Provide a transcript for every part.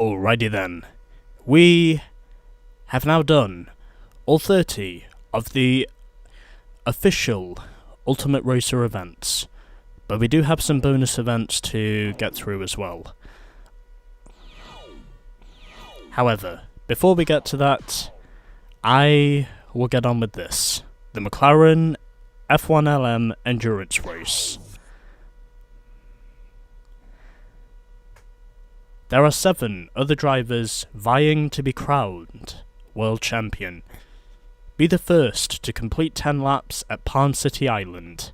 Alrighty then. We have now done all 30 of the official Ultimate Racer events, but we do have some bonus events to get through as well. However, before we get to that, I will get on with this. The McLaren F1 LM Endurance Race. There are 7 other drivers vying to be crowned World Champion. Be the first to complete 10 laps at Palm City Island,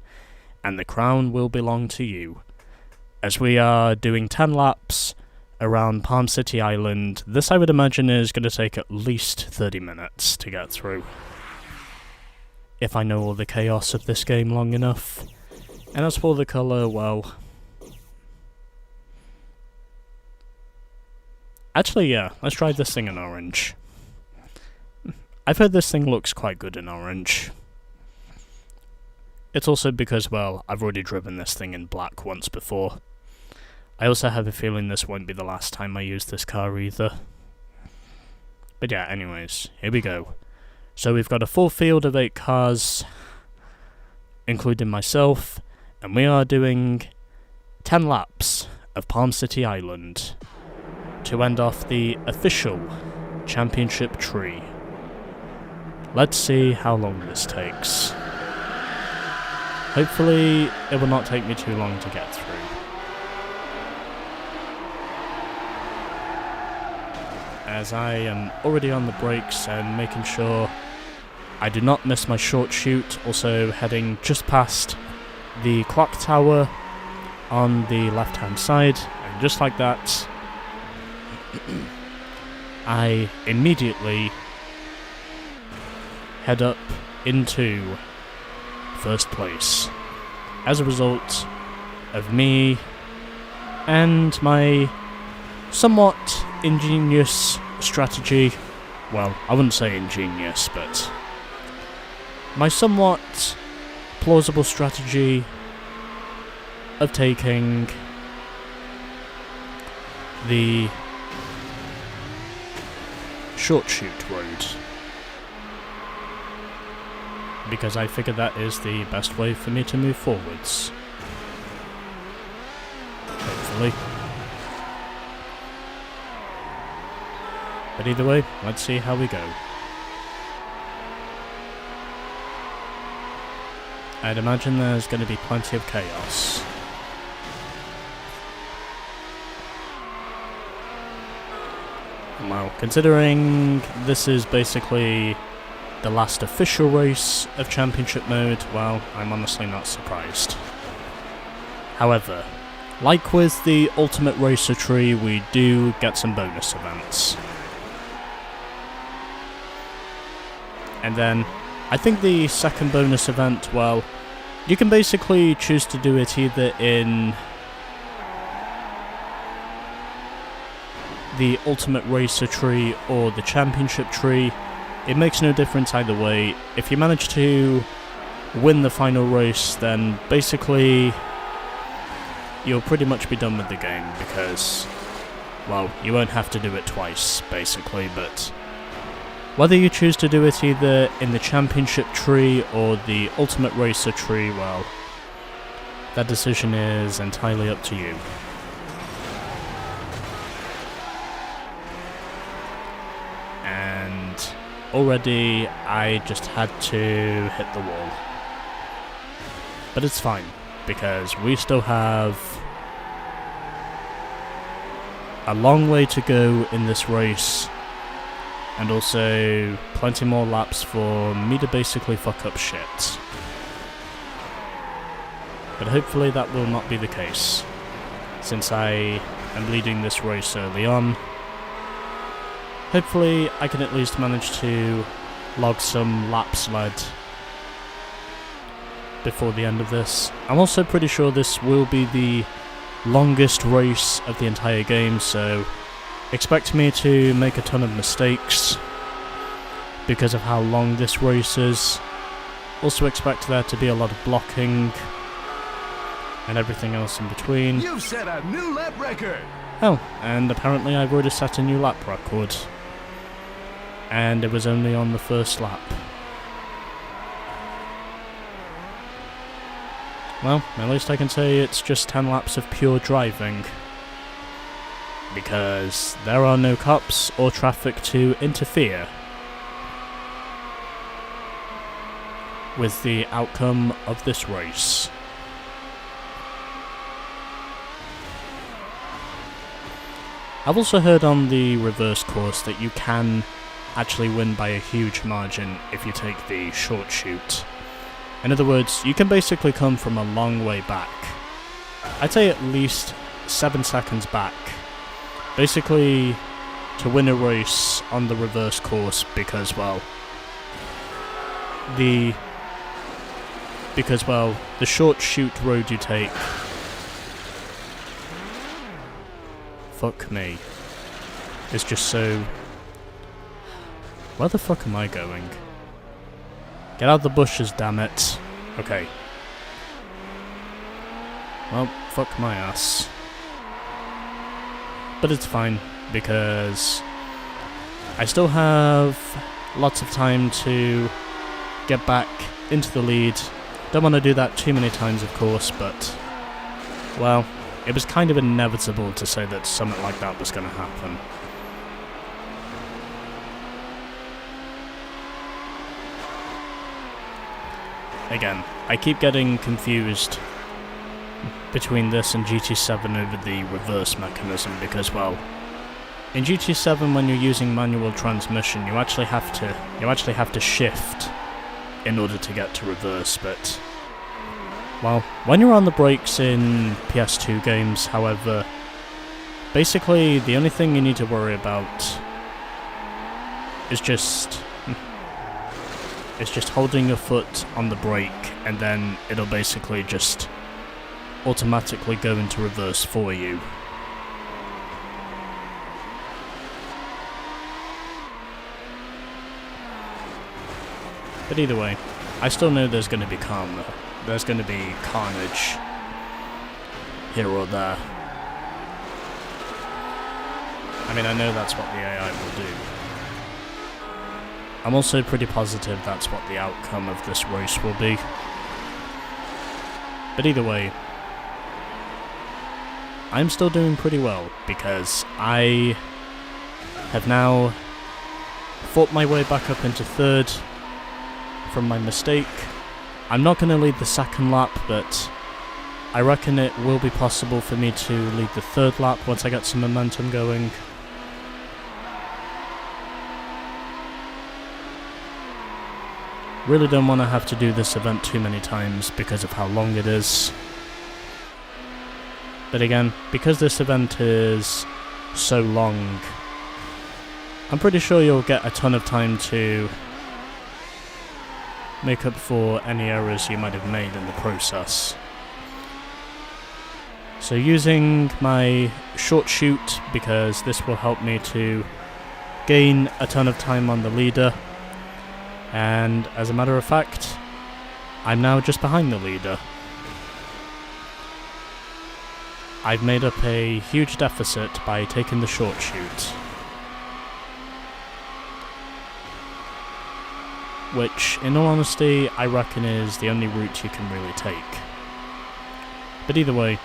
and the crown will belong to you. As we are doing 10 laps around Palm City Island, this I would imagine is going to take at least 30 minutes to get through. If I know all the chaos of this game long enough. And as for the colour, well... Actually, yeah, let's try this thing in orange. I've heard this thing looks quite good in orange. It's also because, well, I've already driven this thing in black once before. I also have a feeling this won't be the last time I use this car either. But yeah, anyways, here we go. So we've got a full field of 8 cars, including myself, and we are doing 10 laps of Palm City Island to end off the official championship tree. Let's see how long this takes. Hopefully it will not take me too long to get through. As I am already on the brakes and making sure I do not miss my short shoot, also heading just past the clock tower on the left hand side, and just like that I immediately head up into first place as a result of me and my somewhat ingenious strategy. Well, I wouldn't say ingenious, but my somewhat plausible strategy of taking the short shoot road, because I figure that is the best way for me to move forwards. Hopefully. But either way, let's see how we go. I'd imagine there's going to be plenty of chaos. Well, considering this is basically the last official race of Championship Mode, well, I'm honestly not surprised. However, like with the Ultimate Racer tree, we do get some bonus events. And then, I think the second bonus event, well, you can basically choose to do it either in the Ultimate Racer tree or the Championship tree. It makes no difference either way. If you manage to win the final race, then basically you'll pretty much be done with the game, because, well, you won't have to do it twice, basically, but whether you choose to do it either in the Championship tree or the Ultimate Racer tree, well, that decision is entirely up to you. And already I just had to hit the wall. But it's fine, because we still have a long way to go in this race, and also plenty more laps for me to basically fuck up shit. But hopefully that will not be the case, since I am leading this race early on. Hopefully I can at least manage to log some laps led before the end of this. I'm also pretty sure this will be the longest race of the entire game, so expect me to make a ton of mistakes because of how long this race is. Also expect there to be a lot of blocking and everything else in between. You've set a new lap record! Oh, and apparently I've already set a new lap record. And it was only on the first lap. Well, at least I can say it's just 10 laps of pure driving. Because there are no cops or traffic to interfere with the outcome of this race. I've also heard on the reverse course that you can actually win by a huge margin if you take the short chute. In other words, you can basically come from a long way back. I'd say at least 7 seconds back. Basically, to win a race on the reverse course because, well, the short chute road you take, fuck me, is just so... Where the fuck am I going? Get out of the bushes, damn it. Okay. Well, fuck my ass. But it's fine, because I still have lots of time to get back into the lead. Don't want to do that too many times, of course, but, well, it was kind of inevitable to say that something like that was going to happen. Again, I keep getting confused between this and GT7 over the reverse mechanism because, well, in GT7 when you're using manual transmission you actually have to shift in order to get to reverse, but, well, when you're on the brakes in PS2 games, however, basically the only thing you need to worry about is just holding your foot on the brake, and then it'll basically just automatically go into reverse for you. But either way, I still know there's going to be there's going to be carnage here or there. I mean, I know that's what the AI will do. I'm also pretty positive that's what the outcome of this race will be. But either way, I'm still doing pretty well, because I have now fought my way back up into third from my mistake. I'm not going to lead the second lap, but I reckon it will be possible for me to lead the third lap once I get some momentum going. Really don't want to have to do this event too many times because of how long it is. But again, because this event is so long, I'm pretty sure you'll get a ton of time to make up for any errors you might have made in the process. So using my short chute, because this will help me to gain a ton of time on the leader, and as a matter of fact, I'm now just behind the leader. I've made up a huge deficit by taking the short chute, which, in all honesty, I reckon is the only route you can really take. But either way,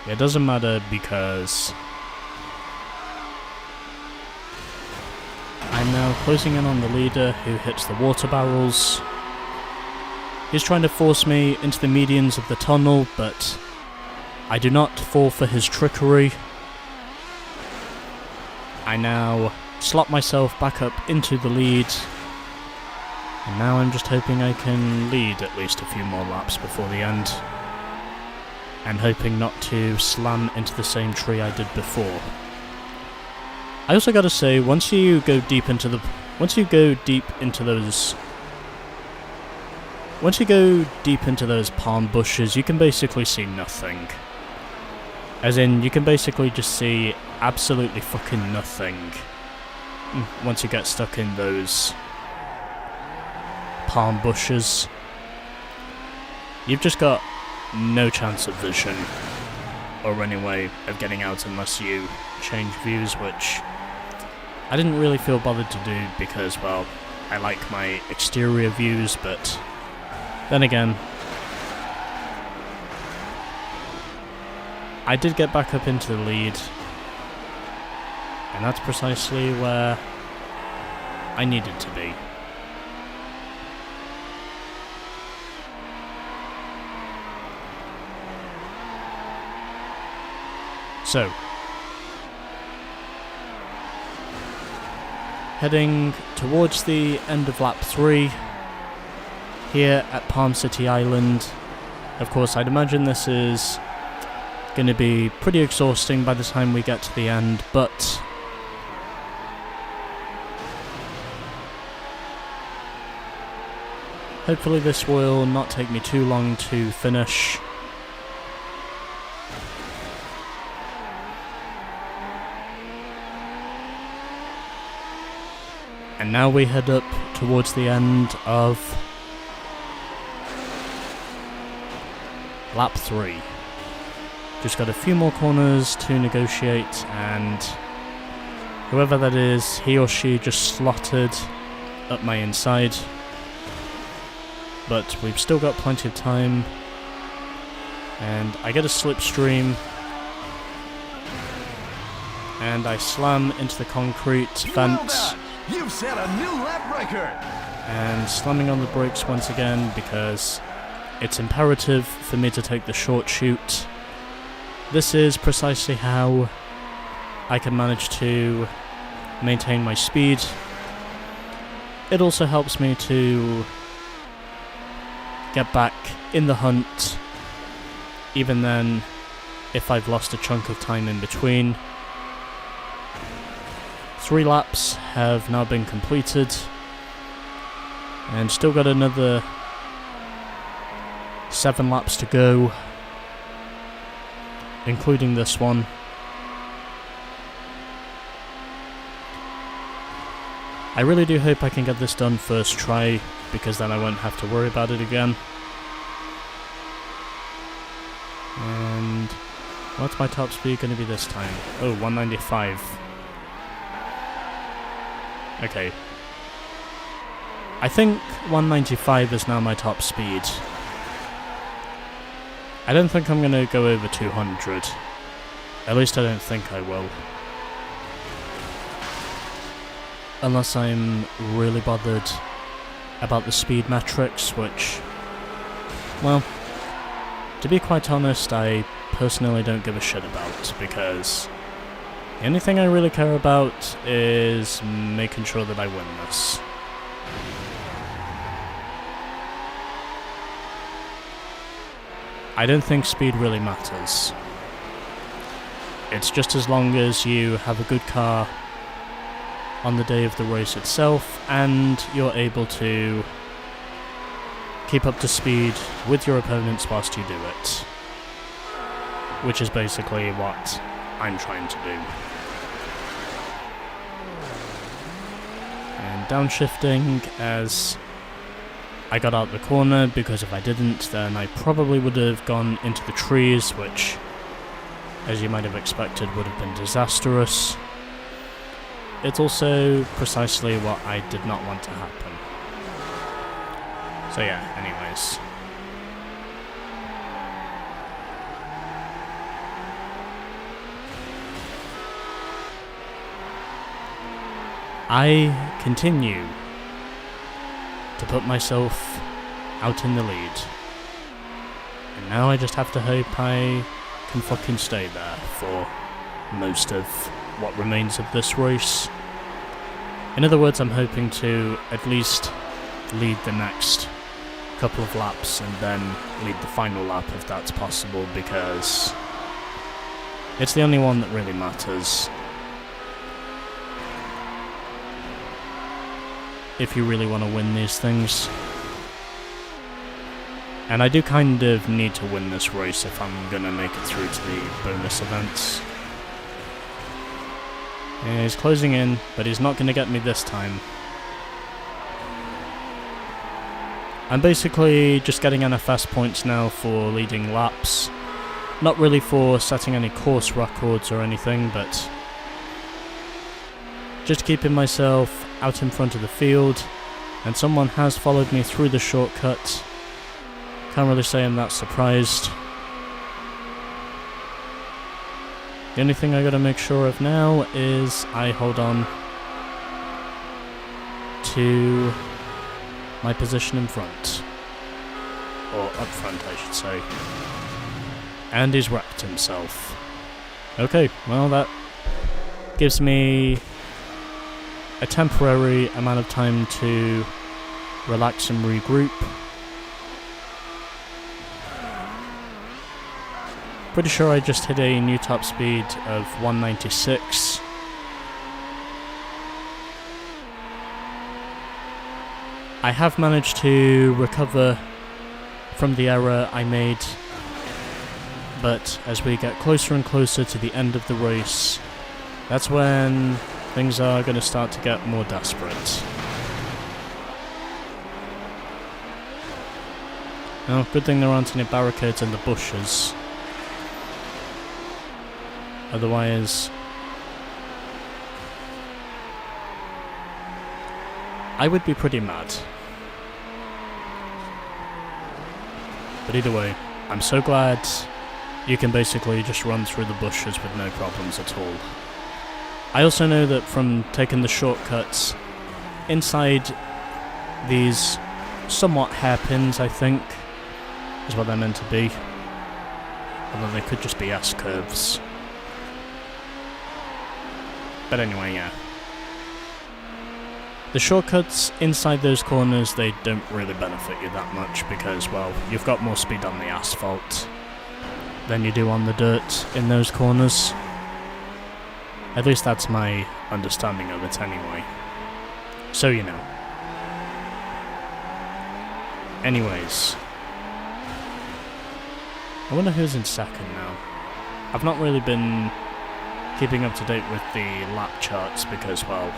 it doesn't matter, because I'm now closing in on the leader, who hits the water barrels. He's trying to force me into the medians of the tunnel, but I do not fall for his trickery. I now slot myself back up into the lead, and now I'm just hoping I can lead at least a few more laps before the end, and hoping not to slam into the same tree I did before. I also gotta say, once you go deep into those palm bushes, you can basically see nothing. As in, you can basically just see absolutely fucking nothing once you get stuck in those palm bushes. You've just got no chance of vision. or any way of getting out unless you change views, which I didn't really feel bothered to do because, well, I like my exterior views, but then again, I did get back up into the lead, and that's precisely where I needed to be. So, heading towards the end of lap 3 here at Palm City Island. Of course, I'd imagine this is going to be pretty exhausting by the time we get to the end, but hopefully this will not take me too long to finish. And now we head up towards the end of lap 3. Just got a few more corners to negotiate, and whoever that is, he or she just slotted up my inside. But we've still got plenty of time, and I get a slipstream, and I slam into the concrete fence. You've set a new lap record! And slamming on the brakes once again because it's imperative for me to take the short chute. This is precisely how I can manage to maintain my speed. It also helps me to get back in the hunt, even then if I've lost a chunk of time in between. 3 laps have now been completed, and still got another 7 laps to go, including this one. I really do hope I can get this done first try, because then I won't have to worry about it again. And what's my top speed going to be this time? Oh, 195. Okay. I think 195 is now my top speed. I don't think I'm going to go over 200. At least I don't think I will. Unless I'm really bothered about the speed metrics, which, well, to be quite honest, I personally don't give a shit about, because the only thing I really care about is making sure that I win this. I don't think speed really matters. It's just as long as you have a good car on the day of the race itself, and you're able to keep up to speed with your opponents whilst you do it. Which is basically what I'm trying to do. And downshifting as I got out the corner, because if I didn't, then I probably would have gone into the trees, which, as you might have expected, would have been disastrous. It's also precisely what I did not want to happen. So yeah, anyways. I continue to put myself out in the lead. And now I just have to hope I can fucking stay there for most of what remains of this race. In other words, I'm hoping to at least lead the next couple of laps and then lead the final lap if that's possible, because it's the only one that really matters. If you really want to win these things. And I do kind of need to win this race if I'm gonna make it through to the bonus events. He's closing in, but he's not gonna get me this time. I'm basically just getting NFS points now for leading laps. Not really for setting any course records or anything, but just keeping myself out in front of the field, and someone has followed me through the shortcut. Can't really say I'm that surprised. The only thing I gotta make sure of now is I hold on to my position in front. Or up front, I should say. And he's wrecked himself. Okay, well that gives me a temporary amount of time to relax and regroup. Pretty sure I just hit a new top speed of 196. I have managed to recover from the error I made, but as we get closer and closer to the end of the race, that's when things are going to start to get more desperate. Oh, good thing there aren't any barricades in the bushes. Otherwise, I would be pretty mad. But either way, I'm so glad you can basically just run through the bushes with no problems at all. I also know that from taking the shortcuts inside these somewhat hairpins, I think, is what they're meant to be. Although they could just be S-curves. But anyway, yeah. The shortcuts inside those corners, they don't really benefit you that much because, well, you've got more speed on the asphalt than you do on the dirt in those corners. At least that's my understanding of it anyway. So you know. Anyways. I wonder who's in second now. I've not really been keeping up to date with the lap charts because, well,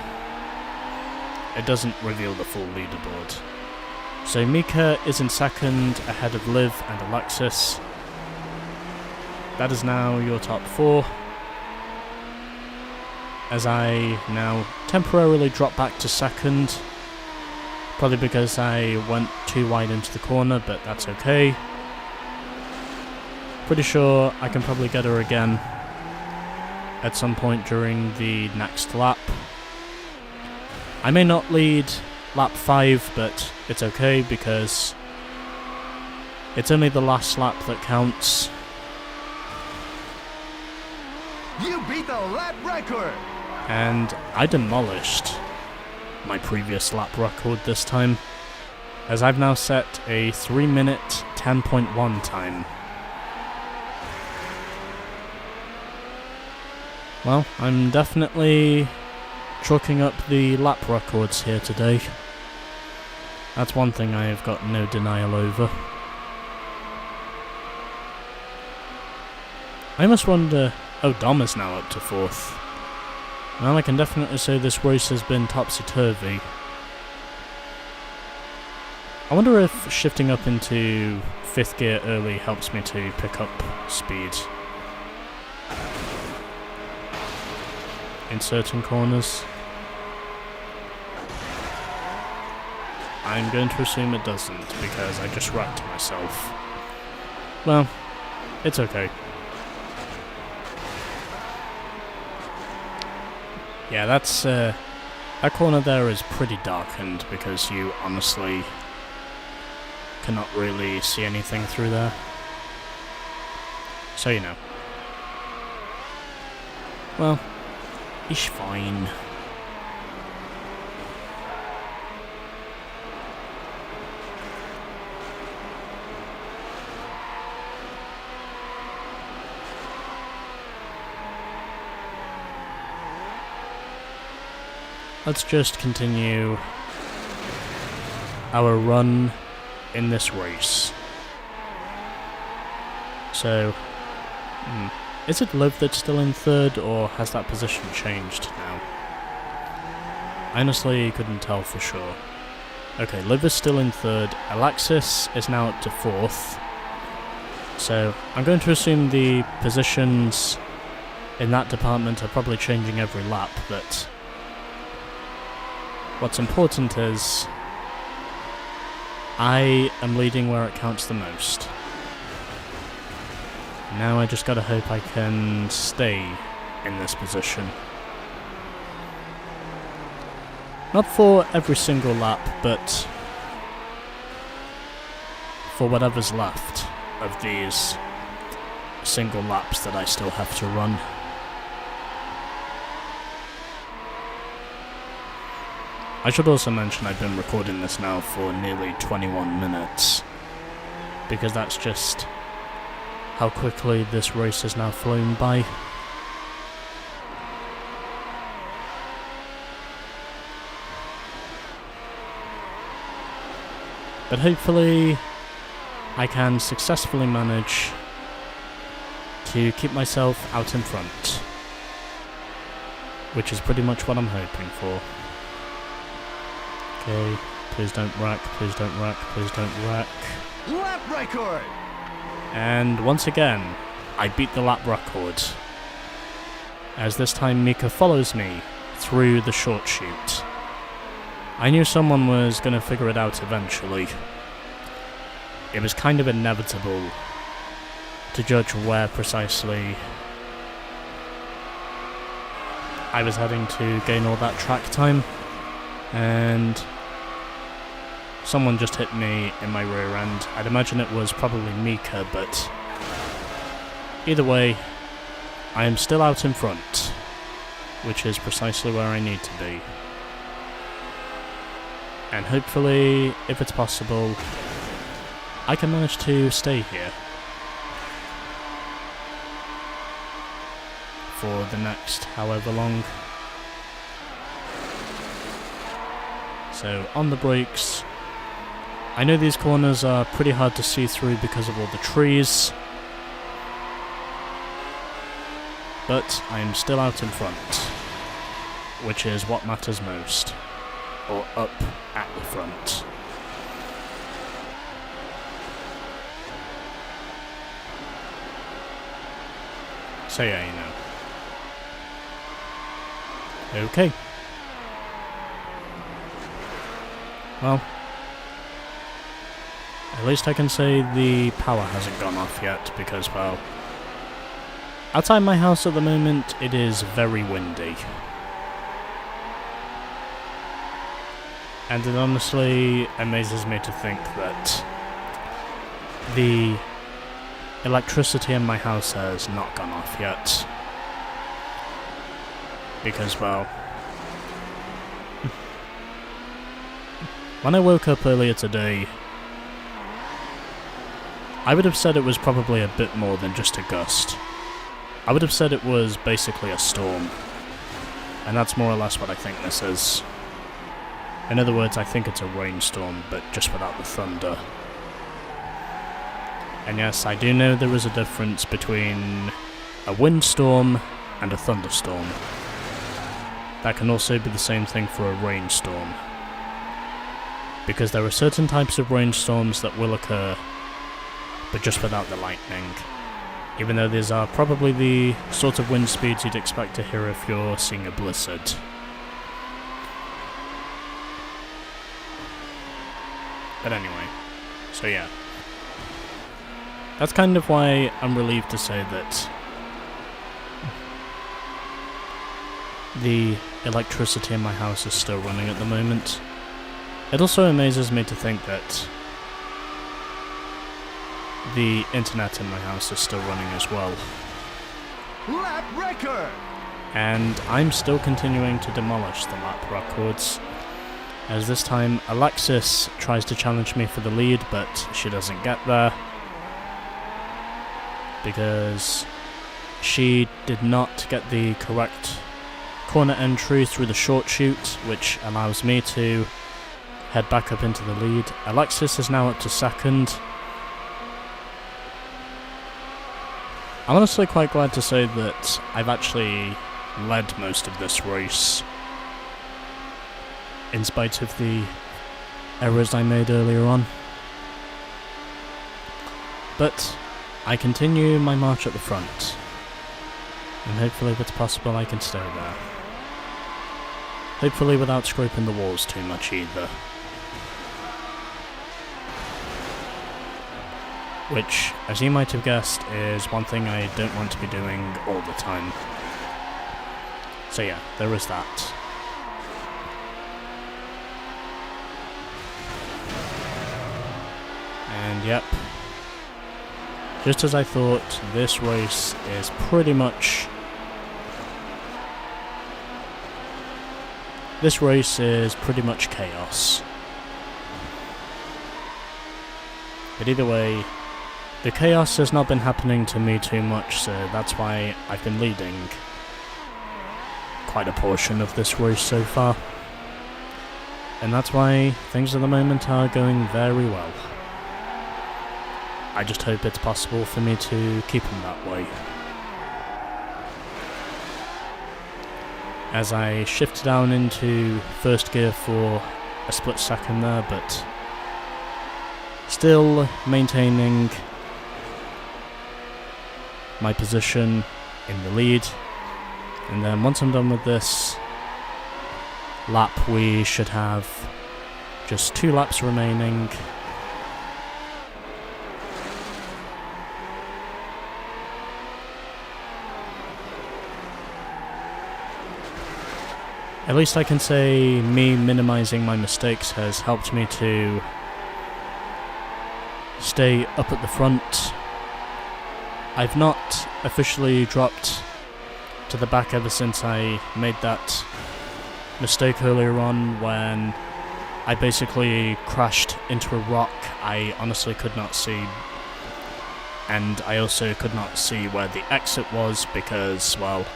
it doesn't reveal the full leaderboard. So Mika is in second, ahead of Liv and Alexis. That is now your top four, as I now temporarily drop back to second, probably because I went too wide into the corner, but that's okay. Pretty sure I can probably get her again at some point during the next lap. I may not lead lap 5, but it's okay because it's only the last lap that counts. You beat the lap record! And I demolished my previous lap record this time, as I've now set a 3 minute 10.1 time. Well, I'm definitely chalking up the lap records here today. That's one thing I have got no denial over. I must wonder... Oh, Dom is now up to 4th. Well, I can definitely say this race has been topsy-turvy. I wonder if shifting up into 5th gear early helps me to pick up speed in certain corners. I'm going to assume it doesn't, because I just wrecked myself. Well, it's okay. Yeah, that's, that corner there is pretty darkened, because you honestly cannot really see anything through there. So, you know. Well, it's fine. Let's just continue our run in this race. So, is it Liv that's still in 3rd, or has that position changed now? I honestly couldn't tell for sure. Okay, Liv is still in 3rd, Alexis is now up to 4th, So I'm going to assume the positions in that department are probably changing every lap, but what's important is I am leading where it counts the most. Now I just gotta hope I can stay in this position. Not for every single lap, but for whatever's left of these single laps that I still have to run. I should also mention I've been recording this now for nearly 21 minutes, because that's just how quickly this race has now flown by. But hopefully I can successfully manage to keep myself out in front, which is pretty much what I'm hoping for. Okay, please don't wreck, please don't wreck, please don't wreck. Lap record! And once again, I beat the lap record, as this time Mika follows me through the short chute. I knew someone was going to figure it out eventually. It was kind of inevitable to judge where precisely I was heading to gain all that track time, and someone just hit me in my rear end. I'd imagine it was probably Mika, but either way, I am still out in front, which is precisely where I need to be. And hopefully, if it's possible, I can manage to stay here for the next however long. So, on the brakes. I know these corners are pretty hard to see through because of all the trees, but I am still out in front, which is what matters most, or up at the front. So yeah, you know. Okay. Well, at least I can say the power hasn't gone off yet, because, well, outside my house at the moment, it is very windy. And it honestly amazes me to think that the electricity in my house has not gone off yet. Because, well, when I woke up earlier today, I would have said it was probably a bit more than just a gust. I would have said it was basically a storm. And that's more or less what I think this is. In other words, I think it's a rainstorm, but just without the thunder. And yes, I do know there is a difference between a windstorm and a thunderstorm. That can also be the same thing for a rainstorm. Because there are certain types of rainstorms that will occur, but just without the lightning. Even though these are probably the sort of wind speeds you'd expect to hear if you're seeing a blizzard. But anyway, so yeah. That's kind of why I'm relieved to say that the electricity in my house is still running at the moment. It also amazes me to think that the internet in my house is still running as well. Lap record! And I'm still continuing to demolish the lap records, as this time Alexis tries to challenge me for the lead, but she doesn't get there, because she did not get the correct corner entry through the short chute, which allows me to head back up into the lead. Alexis is now up to second. I'm honestly quite glad to say that I've actually led most of this race, in spite of the errors I made earlier on. But I continue my march at the front, and hopefully if it's possible I can stay there. Hopefully without scraping the walls too much either. Which, as you might have guessed, is one thing I don't want to be doing all the time. So yeah, there is that. And yep, just as I thought, this race is pretty much... This race is pretty much chaos. But either way, the chaos has not been happening to me too much, so that's why I've been leading quite a portion of this race so far. And that's why things at the moment are going very well. I just hope it's possible for me to keep them that way. As I shift down into first gear for a split second there, but still maintaining my position in the lead. And then once I'm done with this lap, we should have just 2 laps remaining. At least I can say me minimizing my mistakes has helped me to stay up at the front. I've not officially dropped to the back ever since I made that mistake earlier on when I basically crashed into a rock I honestly could not see. And I also could not see where the exit was because, well,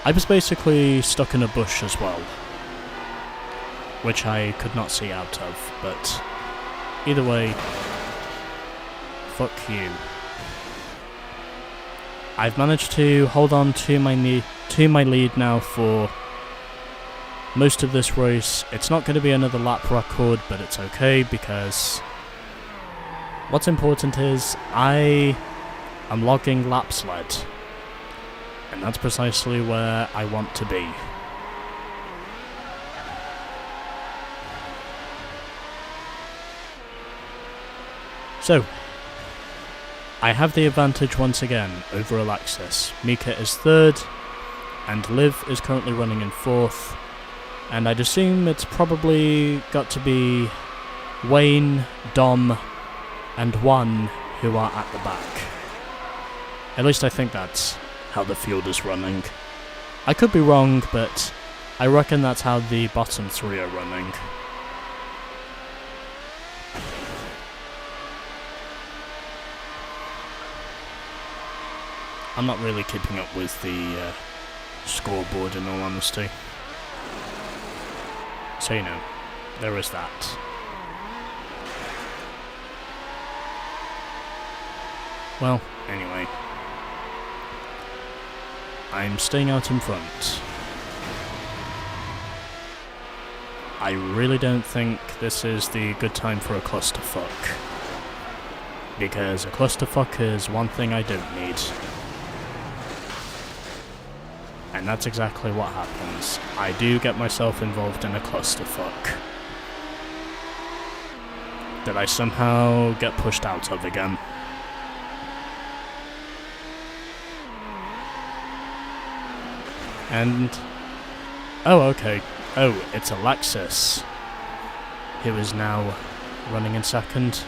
I was basically stuck in a bush as well, which I could not see out of, but either way, fuck you. I've managed to hold on to my lead now for most of this race. It's not going to be another lap record, but it's okay because what's important is I am logging laps led. And that's precisely where I want to be. So, I have the advantage once again over Alexis. Mika is 3rd, and Liv is currently running in 4th. And I'd assume it's probably got to be Wayne, Dom, and Juan who are at the back. At least I think that's how the field is running. I could be wrong, but I reckon that's how the bottom 3 are running. I'm not really keeping up with the scoreboard in all honesty. So you know, there is that. Well, anyway. I'm staying out in front. I really don't think this is the good time for a clusterfuck. Because a clusterfuck is one thing I don't need. And that's exactly what happens. I do get myself involved in a clusterfuck that I somehow get pushed out of again. And... oh, okay. Oh, it's Alexis, who is now running in 2nd.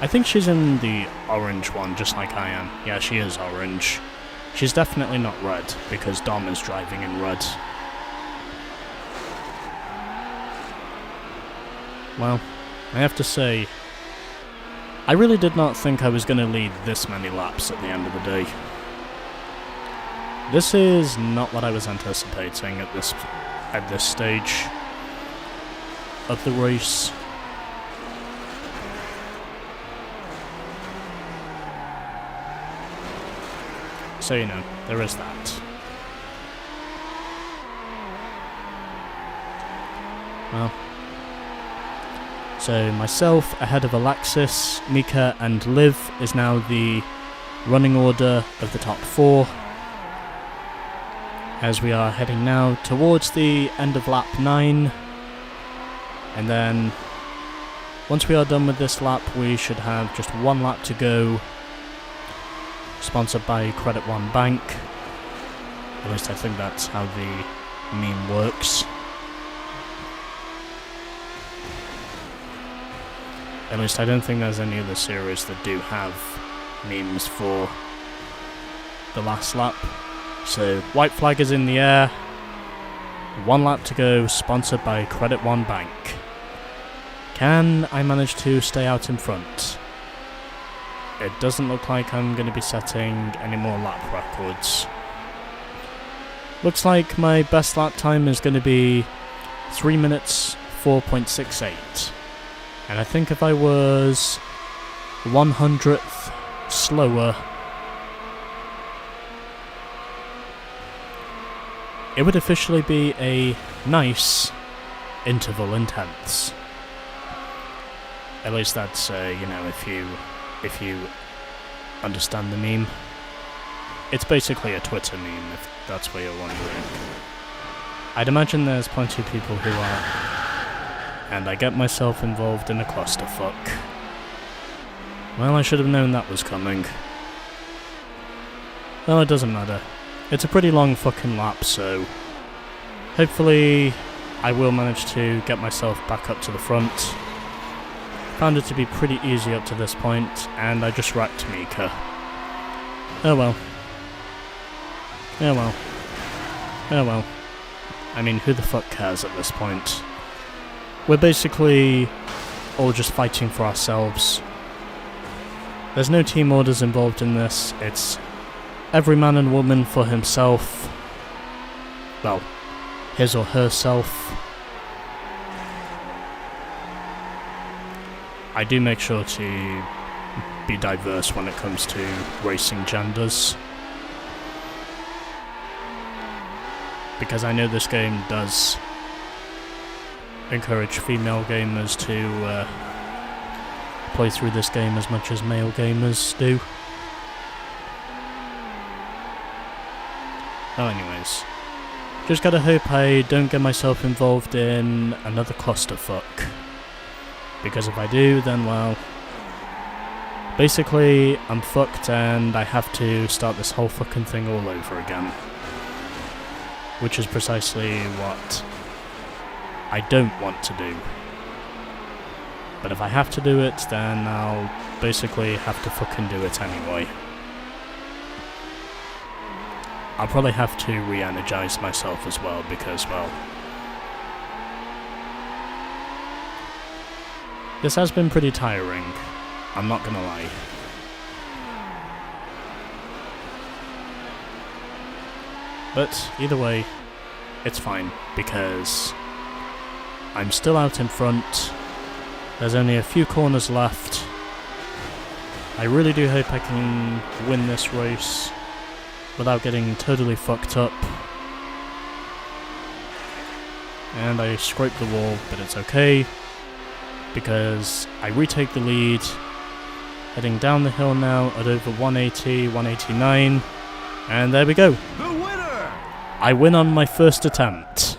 I think she's in the orange one, just like I am. Yeah, she is orange. She's definitely not red, because Dom is driving in red. Well, I have to say, I really did not think I was going to lead this many laps at the end of the day. This is not what I was anticipating at this stage of the race. So you know, there is that. Well, So myself ahead of Alexis, Mika and Liv is now the running order of the top 4. As we are heading now towards the end of lap 9. And then once we are done with this lap, we should have just 1 lap to go. Sponsored by Credit One Bank. At least I think that's how the meme works. At least I don't think there's any other series that do have memes for the last lap. So, white flag is in the air. 1 lap to go, sponsored by Credit One Bank. Can I manage to stay out in front? It doesn't look like I'm going to be setting any more lap records. Looks like my best lap time is going to be 3 minutes 4.68. And I think if I was 100th slower, it would officially be a nice interval intense. At least that's, if you understand the meme. It's basically a Twitter meme, if that's what you're wondering. I'd imagine there's plenty of people who are, and I get myself involved in a clusterfuck. Well, I should have known that was coming. Well, it doesn't matter. It's a pretty long fucking lap, so hopefully I will manage to get myself back up to the front. Found it to be pretty easy up to this point, and I just wrecked Mika. Oh well. Oh well. Oh well. I mean, who the fuck cares at this point? We're basically all just fighting for ourselves. There's no team orders involved in this, it's every man and woman for himself. Well, his or herself. I do make sure to be diverse when it comes to racing genders. Because I know this game does encourage female gamers to play through this game as much as male gamers do. Oh, anyways. Just gotta hope I don't get myself involved in another clusterfuck. Because if I do, then well, basically I'm fucked and I have to start this whole fucking thing all over again. Which is precisely what I don't want to do. But if I have to do it, then I'll basically have to fucking do it anyway. I'll probably have to re-energize myself as well, because, well, this has been pretty tiring, I'm not gonna lie. But either way, it's fine, because I'm still out in front. There's only a few corners left. I really do hope I can win this race without getting totally fucked up. And I scraped the wall, but it's okay, because I retake the lead, heading down the hill now at over 180, 189, and there we go. The winner! I win on my first attempt.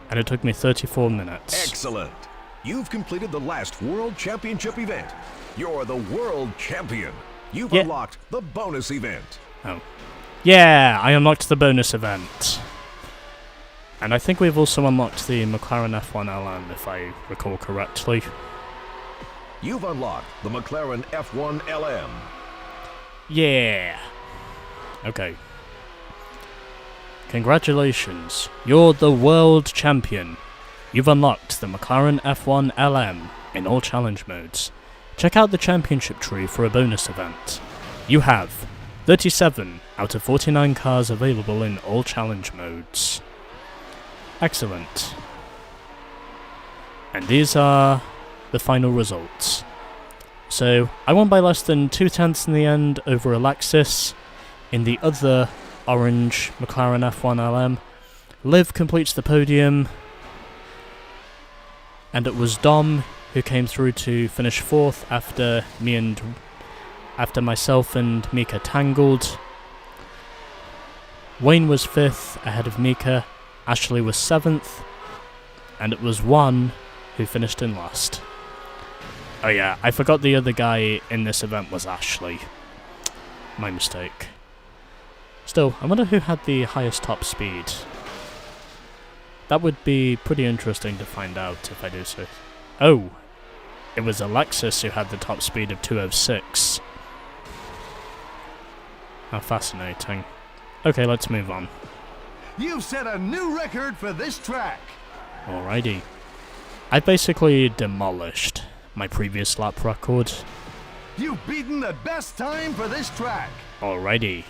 And it took me 34 minutes. Excellent. You've completed the last World Championship event. You're the World Champion. You've unlocked the bonus event. Oh. Yeah, I unlocked the bonus event. And I think we've also unlocked the McLaren F1 LM, if I recall correctly. You've unlocked the McLaren F1 LM. Yeah. Okay. Congratulations, you're the world champion. You've unlocked the McLaren F1 LM in all challenge modes. Check out the championship tree for a bonus event. You have 37 out of 49 cars available in all challenge modes. Excellent. And these are the final results. So, I won by less than 2/10 in the end over Alexis. In the other orange McLaren F1 LM, Liv completes the podium. and it was Dom who came through to finish 4th after myself and Mika tangled. Wayne was 5th ahead of Mika, Ashley was 7th, and it was Juan who finished in last. Oh yeah, I forgot the other guy in this event was Ashley. My mistake. Still, I wonder who had the highest top speed. That would be pretty interesting to find out if I do so. Oh, it was Alexis who had the top speed of 2:06. How fascinating. Okay, let's move on. You've set a new record for this track. Alrighty. I basically demolished my previous lap record. You've beaten the best time for this track. Alrighty.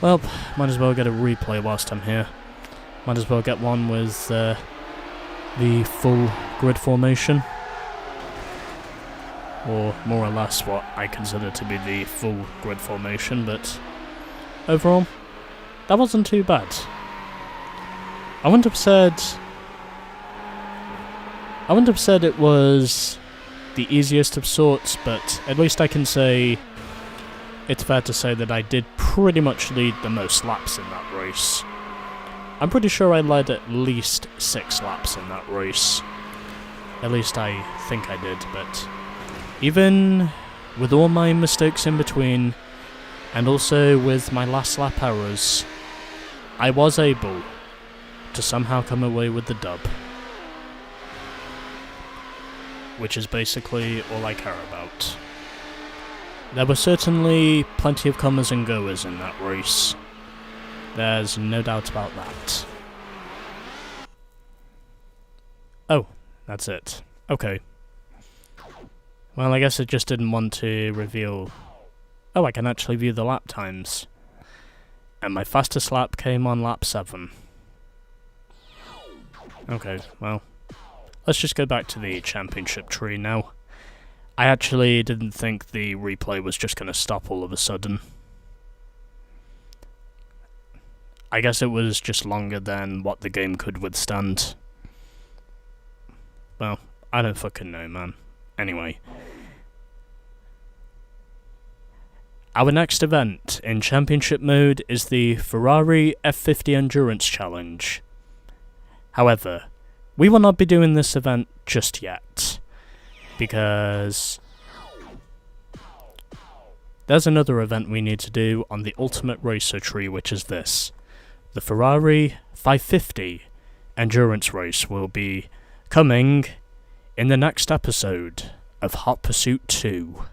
Well, might as well get a replay whilst I'm here. Might as well get one with the full grid formation. Or more or less what I consider to be the full grid formation, but overall, that wasn't too bad. I wouldn't have said it was the easiest of sorts, but at least I can say it's fair to say that I did pretty much lead the most laps in that race. I'm pretty sure I led at least 6 laps in that race. At least I think I did, but even with all my mistakes in between, and also with my last lap errors, I was able to somehow come away with the dub. Which is basically all I care about. There were certainly plenty of comers and goers in that race. There's no doubt about that. Oh, that's it. Okay. Well, I guess I just didn't want to reveal... Oh, I can actually view the lap times. And my fastest lap came on lap 7. Okay, well... Let's just go back to the championship tree now. I actually didn't think the replay was just going to stop all of a sudden. I guess it was just longer than what the game could withstand. Well, I don't fucking know, man. Anyway. Our next event in championship mode is the Ferrari F50 Endurance Challenge. However, we will not be doing this event just yet, because there's another event we need to do on the Ultimate Racer tree, which is this. The Ferrari 550 Endurance Race will be coming in the next episode of Hot Pursuit 2.